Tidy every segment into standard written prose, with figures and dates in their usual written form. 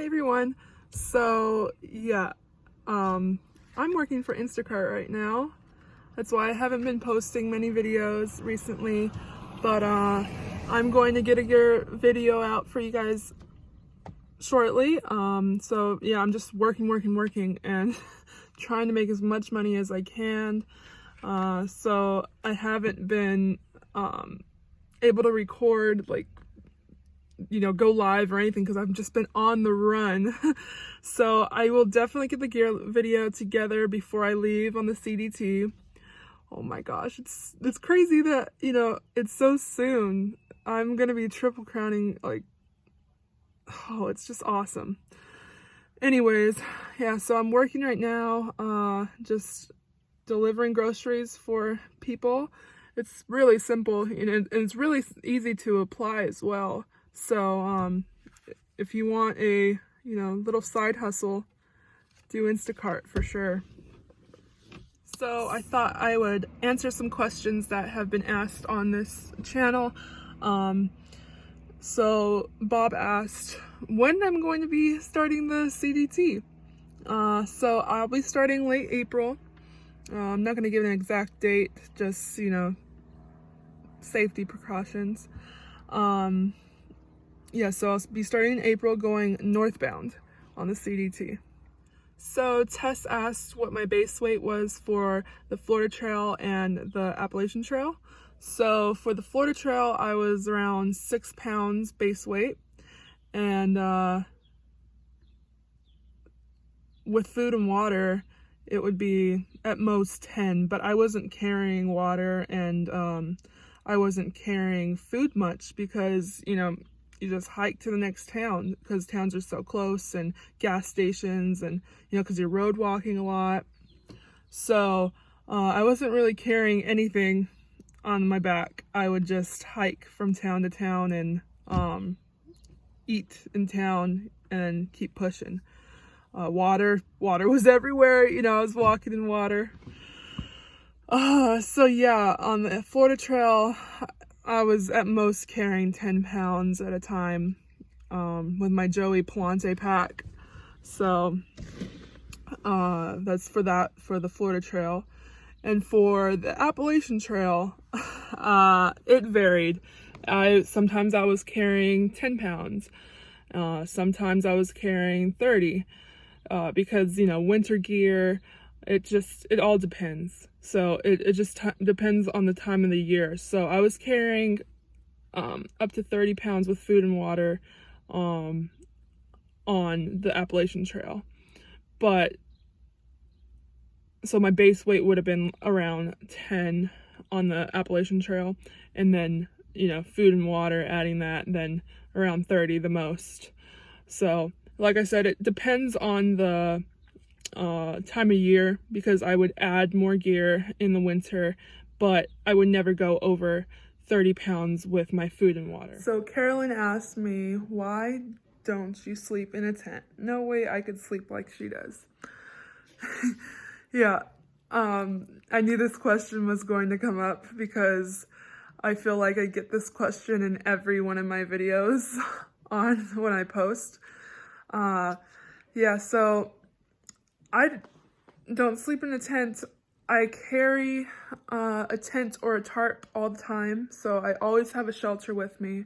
Hey everyone. So yeah, I'm working for Instacart right now. That's why I haven't been posting many videos recently, but I'm going to get a gear video out for you guys shortly. So yeah, I'm just working and trying to make as much money as I can. So I haven't been able to record, like, go live or anything, because I've just been on the run. So I will definitely get the gear video together before I leave on the CDT. Oh my gosh, it's crazy that, it's so soon. I'm gonna be triple crowning, like, oh, it's just awesome. Anyways, yeah, so I'm working right now, just delivering groceries for people. It's really simple, and it's really easy to apply as well. So if you want a little side hustle, do Instacart for sure. So I thought I would answer some questions that have been asked on this channel. So Bob asked when I'm going to be starting the CDT. So I'll be starting late April. I'm not going to give an exact date, just safety precautions. Yeah, so I'll be starting in April, going northbound on the CDT. So Tess asked what my base weight was for the Florida Trail and the Appalachian Trail. So for the Florida Trail, I was around 6 pounds base weight, and with food and water, it would be at most 10, but I wasn't carrying water, and I wasn't carrying food much because, you just hike to the next town because towns are so close, and gas stations, and because you're road walking a lot. So I wasn't really carrying anything on my back. I would just hike from town to town and eat in town and keep pushing. Water was everywhere. I was walking in water. So yeah, on the Florida Trail, I was at most carrying 10 pounds at a time with my Joey Palante pack. So that's for the Florida Trail. And for the Appalachian Trail, it varied. Sometimes I was carrying 10 pounds. Sometimes I was carrying 30 because, winter gear, it all depends. So it just depends on the time of the year. So I was carrying up to 30 pounds with food and water on the Appalachian Trail. But so my base weight would have been around 10 on the Appalachian Trail, and then food and water, adding that, then around 30 the most. So like I said, it depends on the time of year, because I would add more gear in the winter, but I would never go over 30 pounds with my food and water. So Carolyn asked me, why don't you sleep in a tent? No way I could sleep like she does. Yeah, I knew this question was going to come up because I feel like I get this question in every one of my videos when I post. Yeah, so I don't sleep in a tent. I carry a tent or a tarp all the time, so I always have a shelter with me.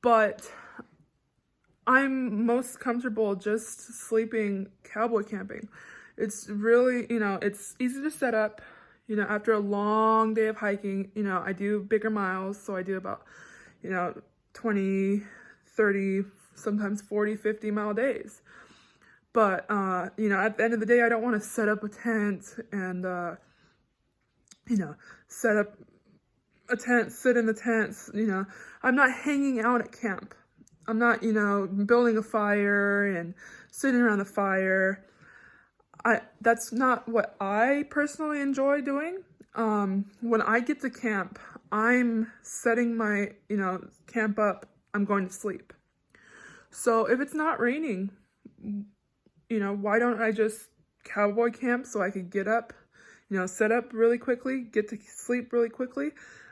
But I'm most comfortable just sleeping cowboy camping. It's really, it's easy to set up. After a long day of hiking, I do bigger miles, so I do about, 20, 30, sometimes 40, 50 mile days. But, at the end of the day, I don't want to set up a tent and, set up a tent, sit in the tents. I'm not hanging out at camp. I'm not, building a fire and sitting around the fire. That's not what I personally enjoy doing. When I get to camp, I'm setting my, camp up. I'm going to sleep. So if it's not raining, why don't I just cowboy camp so I could get up, set up really quickly, get to sleep really quickly,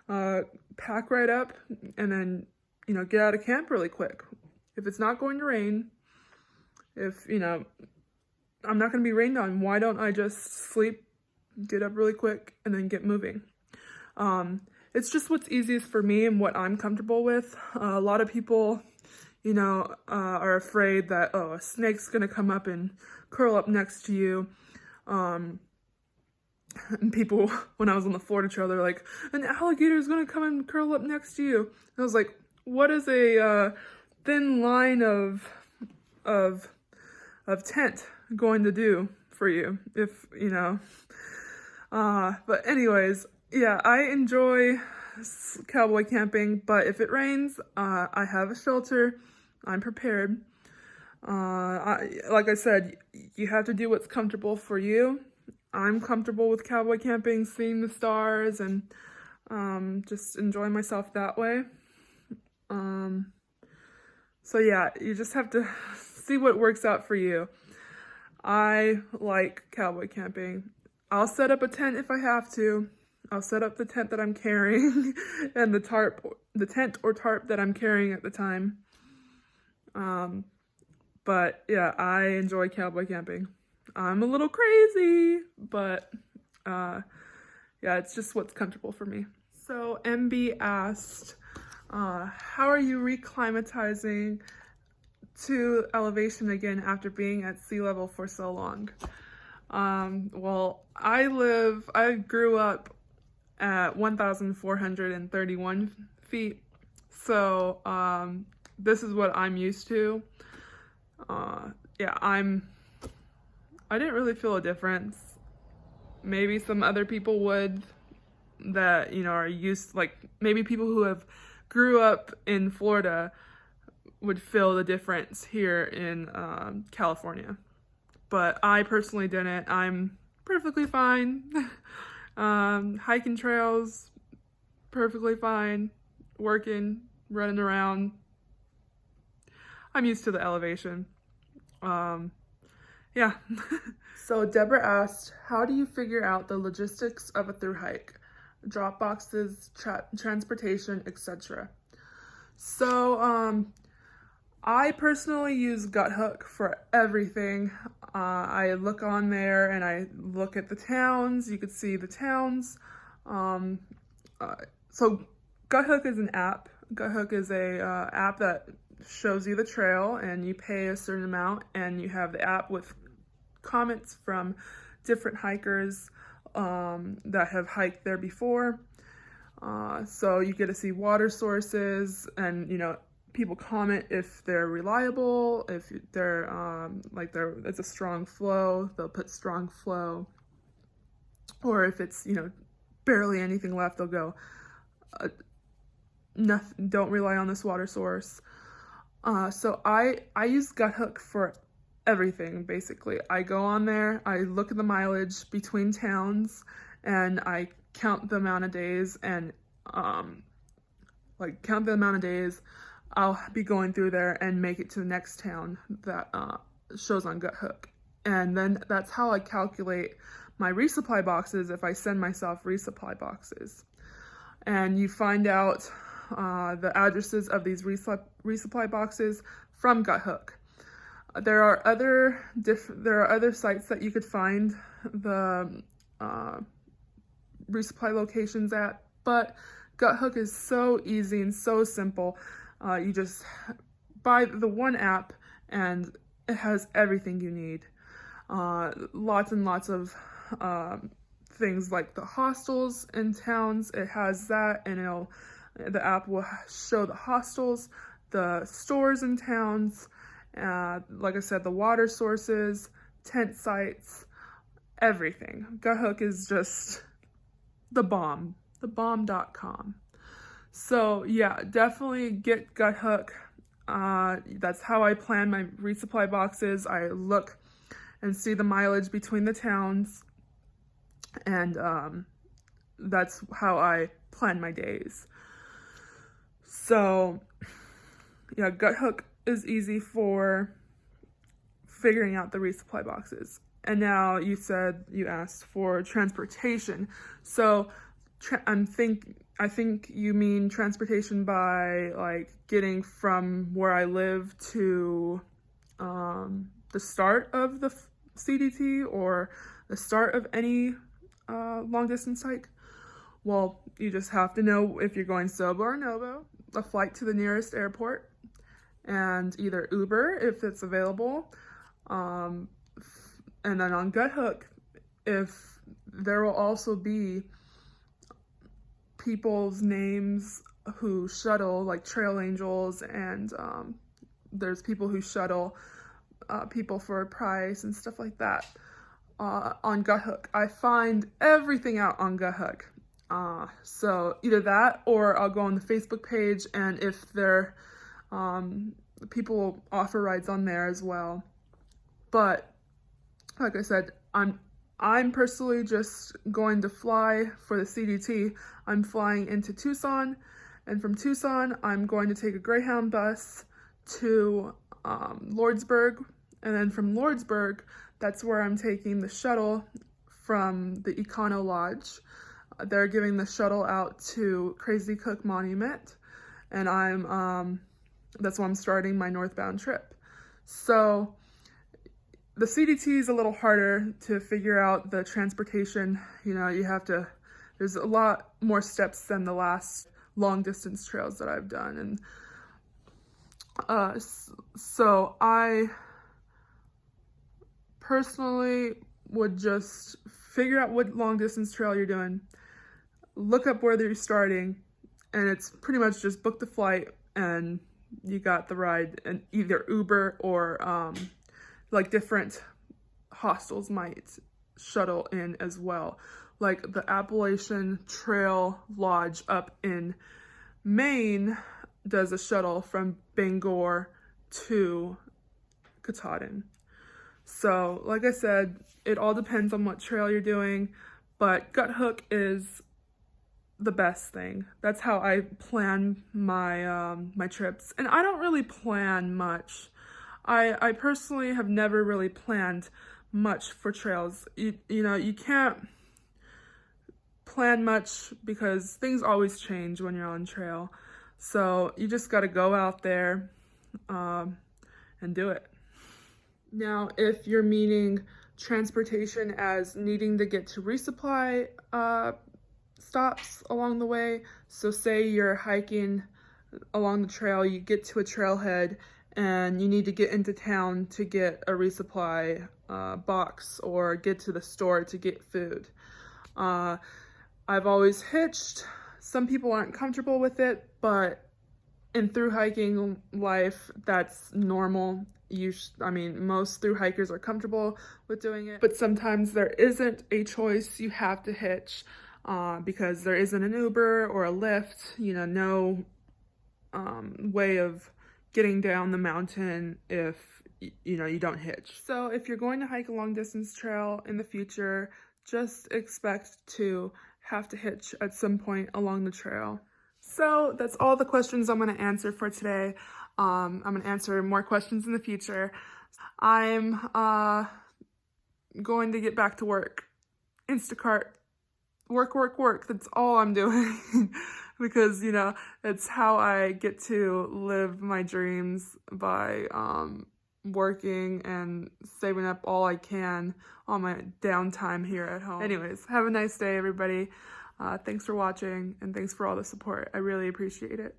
pack right up, and then, get out of camp really quick. If it's not going to rain, if, you know, I'm not going to be rained on, why don't I just sleep, get up really quick, and then get moving? It's just what's easiest for me and what I'm comfortable with. A lot of people, you know, are afraid that, oh, a snake's going to come up and curl up next to you. And people, when I was on the Florida trail, they're like, an alligator is going to come and curl up next to you. And I was like, what is a thin line of tent going to do for you, if, you know? But anyways, yeah, I enjoy cowboy camping, but if it rains, I have a shelter. I'm prepared. Like I said, you have to do what's comfortable for you. I'm comfortable with cowboy camping, seeing the stars, and just enjoying myself that way. So yeah, you just have to see what works out for you. I like cowboy camping. I'll set up a tent if I have to. I'll set up the tent that I'm carrying and the tent or tarp that I'm carrying at the time. But yeah, I enjoy cowboy camping. I'm a little crazy, but yeah, it's just what's comfortable for me. So MB asked, how are you reclimatizing to elevation again after being at sea level for so long? Well, I grew up at 1,431 feet. So, this is what I'm used to. Yeah, I didn't really feel a difference. Maybe some other people would that, you know, are used, like maybe people who have grew up in Florida would feel the difference here in California. But I personally didn't. I'm perfectly fine. Hiking trails, perfectly fine. Working, running around. I'm used to the elevation. Yeah. So Deborah asked, how do you figure out the logistics of a through hike? Drop boxes, transportation, etc. So, I personally use Guthook for everything. I look on there and I look at the towns. You could see the towns. So Guthook is an app. Guthook is a app that shows you the trail, and you pay a certain amount, and you have the app with comments from different hikers that have hiked there before. So you get to see water sources, and you know, people comment if they're reliable, if they're it's a strong flow, they'll put strong flow, or if it's, you know, barely anything left, they'll go nothing, don't rely on this water source. So I use Guthook for everything, basically. I go on there, I look at the mileage between towns, and I count the amount of days, and count the amount of days I'll be going through there and make it to the next town that shows on Guthook. And then that's how I calculate my resupply boxes if I send myself resupply boxes. And you find out the addresses of these resupply boxes from Guthook. There are other sites that you could find the resupply locations at, but Guthook is so easy and so simple. You just buy the one app and it has everything you need. Lots and lots of things like the hostels in towns. It has that, and the app will show the hostels, the stores in towns, like I said, the water sources, tent sites, everything. Guthook is just the bomb, thebomb.com. So yeah, definitely get Guthook. That's how I plan my resupply boxes. I look and see the mileage between the towns, and that's how I plan my days. So yeah, Guthook is easy for figuring out the resupply boxes. And now you asked for transportation. So I think you mean transportation by like getting from where I live to the start of the CDT or the start of any long distance hike? Well, you just have to know if you're going SOBO or NOVO, a flight to the nearest airport, and either Uber if it's available, and then on GutHook, if there will also be people's names who shuttle, like trail angels, and there's people who shuttle people for a price and stuff like that on GutHook. I find everything out on GutHook. So either that, or I'll go on the Facebook page, and if there people offer rides on there as well. But like I said, I'm personally just going to fly for the CDT. I'm flying into Tucson, and from Tucson, I'm going to take a Greyhound bus to Lordsburg, and then from Lordsburg, that's where I'm taking the shuttle from the Econo Lodge. They're giving the shuttle out to Crazy Cook Monument, and that's where I'm starting my northbound trip. So the CDT is a little harder to figure out the transportation. You know, there's a lot more steps than the last long distance trails that I've done. And so I personally would just figure out what long distance trail you're doing, look up where you're starting, and it's pretty much just book the flight and you got the ride, and either Uber or like different hostels might shuttle in as well. Like the Appalachian Trail Lodge up in Maine does a shuttle from Bangor to Katahdin. So like I said, it all depends on what trail you're doing, but GutHook is the best thing. That's how I plan my my trips. And I don't really plan much. I personally have never really planned much for trails. You know, you can't plan much because things always change when you're on trail. So you just got to go out there and do it. Now, if you're meaning transportation as needing to get to resupply stops along the way, so say you're hiking along the trail, you get to a trailhead and you need to get into town to get a resupply box or get to the store to get food. I've always hitched. Some people aren't comfortable with it, but in through hiking life, that's normal. I mean, most through hikers are comfortable with doing it, but sometimes there isn't a choice. You have to hitch because there isn't an Uber or a Lyft, you know, no way of getting down the mountain if, you know, you don't hitch. So if you're going to hike a long distance trail in the future, just expect to have to hitch at some point along the trail. So that's all the questions I'm going to answer for today. I'm going to answer more questions in the future. I'm going to get back to work. Instacart. Work, work, work. That's all I'm doing. Because, you know, it's how I get to live my dreams, by working and saving up all I can on my downtime here at home. Anyways, have a nice day, everybody. Thanks for watching, and thanks for all the support. I really appreciate it.